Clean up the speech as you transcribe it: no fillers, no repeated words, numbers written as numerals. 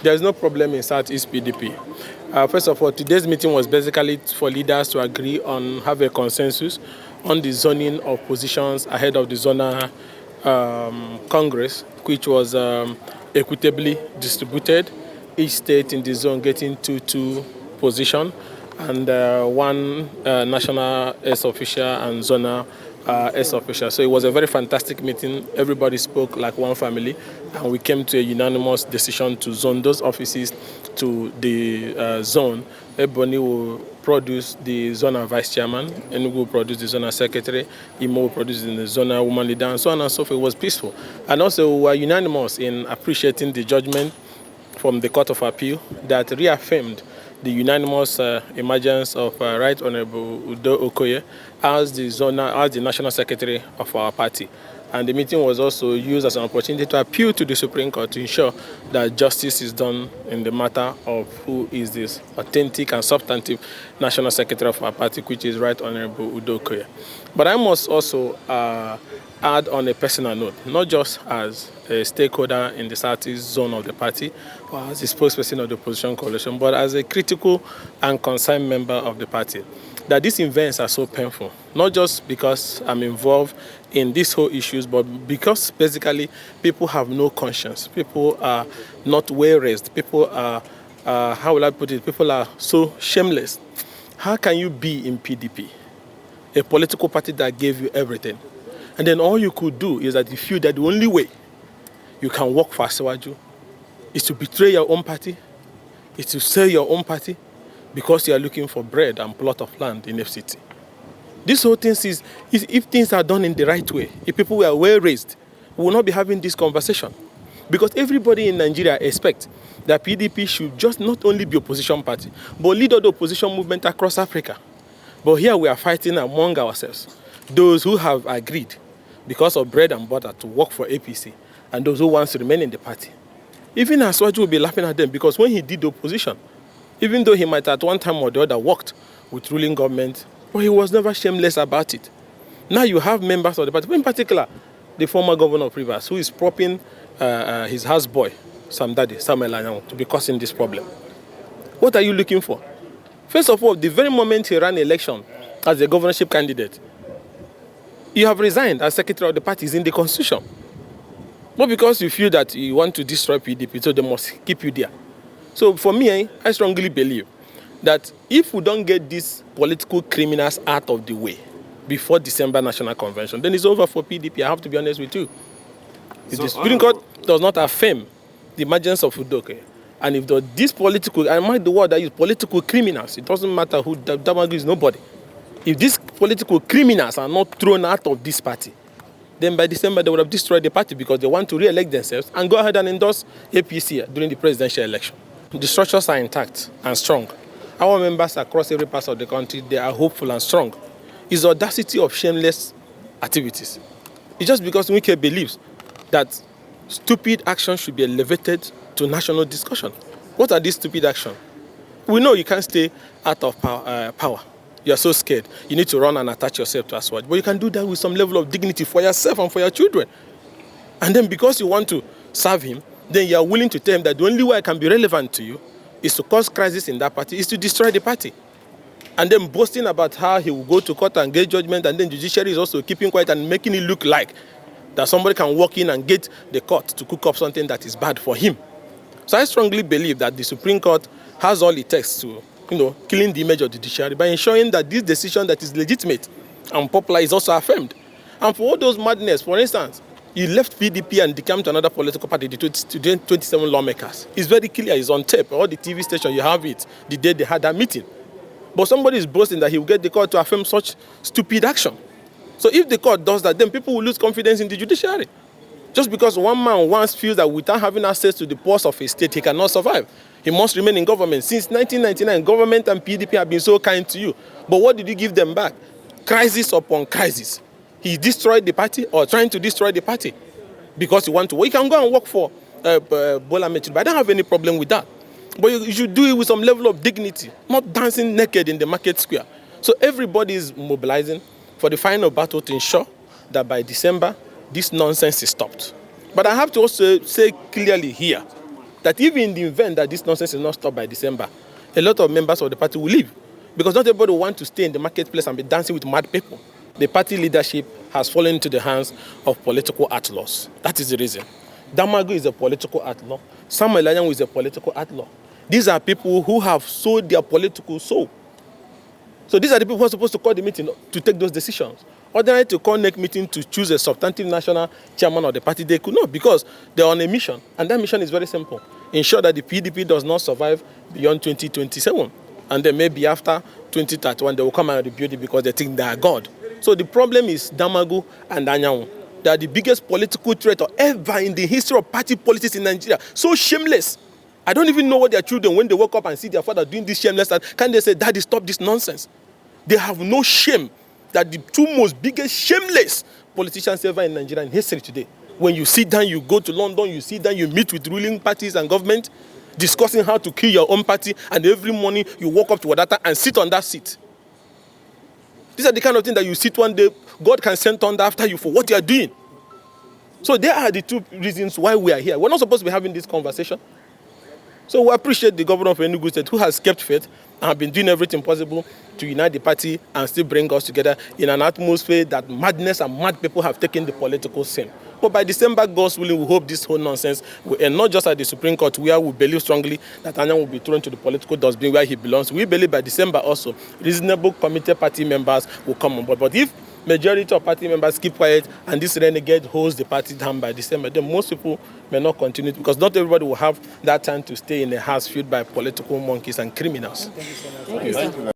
There is no problem in Southeast PDP. First of all, today's meeting was basically for leaders to agree on, have a consensus on the zoning of positions ahead of the zonal Congress, which was equitably distributed. Each state in the zone getting two positions, and one national S official and zonal S official. So it was a very fantastic meeting. Everybody spoke like one family, and we came to a unanimous decision to zone those offices to the zone. Ebony will produce the zonal vice chairman, Enugu will produce the zonal secretary, Imo will produce the zonal woman leader, and so on and so forth. It was peaceful. And also we were unanimous in appreciating the judgment from the Court of Appeal that reaffirmed the unanimous emergence of Right Honorable Udo Okoye as the National Secretary of our party. And the meeting was also used as an opportunity to appeal to the Supreme Court to ensure that justice is done in the matter of who is this authentic and substantive National Secretary of our party, which is Right Honorable Udo Okoye. But I must also add on a personal note, not just as a stakeholder in the Southeast zone of the party or as a spokesperson of the opposition coalition, but as a critical and concerned member of the party, that these events are so painful, not just because I'm involved in these whole issues, but because basically people have no conscience. People are not well raised. People are, how will I put it, people are so shameless. How can you be in PDP, a political party that gave you everything, and then all you could do is that you feel that the only way you can work for Asiwaju is to betray your own party, is to sell your own party because you are looking for bread and plot of land in FCT. This whole thing is if things are done in the right way, if people were well raised, we will not be having this conversation. Because everybody in Nigeria expects that PDP should just not only be opposition party, but lead the opposition movement across Africa. But here we are fighting among ourselves. Those who have agreed because of bread and butter to work for APC, and those who want to remain in the party. Even Asiwaju will be laughing at them because when he did the opposition, even though he might at one time or the other worked with ruling government, but he was never shameless about it. Now you have members of the party, in particular, the former governor of Rivers, who is propping his houseboy, Samuel Anyanwu, to be causing this problem. What are you looking for? First of all, the very moment he ran election as a governorship candidate, you have resigned as secretary of the party. Is in the constitution. Not because you feel that you want to destroy PDP, so they must keep you there. So for me, I strongly believe that if we don't get these political criminals out of the way before December National Convention, then it's over for PDP. I have to be honest with you. If the Supreme Court does not affirm the emergence of Udoke, and if these political, I mind the word I use, political criminals, it doesn't matter who, Damagu is nobody. If these political criminals are not thrown out of this party, then by December they would have destroyed the party because they want to re-elect themselves and go ahead and endorse APC during the presidential election. The structures are intact and strong. Our members across every part of the country, they are hopeful and strong. It's the audacity of shameless activities. It's just because Wike believes that stupid actions should be elevated to national discussion. What are these stupid actions? We know you can't stay out of power. You are so scared. You need to run and attach yourself to Asiwaju. But you can do that with some level of dignity for yourself and for your children. And then because you want to serve him, then you are willing to tell him that the only way I can be relevant to you is to cause crisis in that party, is to destroy the party. And then boasting about how he will go to court and get judgment, and then judiciary is also keeping quiet and making it look like that somebody can walk in and get the court to cook up something that is bad for him. So I strongly believe that the Supreme Court has all it takes to, killing the image of the judiciary by ensuring that this decision that is legitimate and popular is also affirmed. And for all those madness, for instance, he left PDP and came to another political party, the 27 lawmakers. It's very clear, it's on tape. All the TV stations, you have it, the day they had that meeting. But somebody is boasting that he will get the court to affirm such stupid action. So if the court does that, then people will lose confidence in the judiciary. Just because one man once feels that without having access to the purse of a state, he cannot survive. He must remain in government. Since 1999, government and PDP have been so kind to you. But what did you give them back? Crisis upon crisis. He destroyed the party or trying to destroy the party because you want to. Well, you can go and work for Bola Ahmed, but I don't have any problem with that. But you should do it with some level of dignity, not dancing naked in the market square. So everybody is mobilizing for the final battle to ensure that by December, this nonsense is stopped. But I have to also say clearly here that even in the event that this nonsense is not stopped by December, a lot of members of the party will leave. Because not everybody will want to stay in the marketplace and be dancing with mad people. The party leadership has fallen into the hands of political outlaws. That is the reason. Damagu is a political outlaw. Samuel Anyanwu is a political outlaw. These are people who have sold their political soul. So these are the people who are supposed to call the meeting to take those decisions. Ordinarily to call next meeting to choose a substantive national chairman of the party, they could not, because they're on a mission. And that mission is very simple. Ensure that the PDP does not survive beyond 2027. And then maybe after 2031, they will come and rebuild it because they think they are God. So the problem is Damagu and Anyanwu. They are the biggest political threat ever in the history of party politics in Nigeria. So shameless. I don't even know what their children, when they wake up and see their father doing this shameless, can they say, Daddy, stop this nonsense? They have no shame. That the two most biggest shameless politicians ever in Nigeria in history today. When you sit down, you go to London, you sit down, you meet with ruling parties and government, discussing how to kill your own party, and every morning you walk up to Wadata and sit on that seat. These are the kind of things that you sit one day, God can send thunder after you for what you are doing. So there are the two reasons why we are here. We're not supposed to be having this conversation. So we appreciate the governor of Enugu State who has kept faith and have been doing everything possible to unite the party and still bring us together in an atmosphere that madness and mad people have taken the political scene. But by December, God's willing, we hope this whole nonsense will end, not just at the Supreme Court, where we believe strongly that Anyanwu will be thrown to the political dustbin where he belongs. We believe by December also, reasonable committed party members will come on board. But if majority of party members keep quiet and this renegade holds the party down by December, then most people may not continue, because not everybody will have that time to stay in a house filled by political monkeys and criminals. Thank you.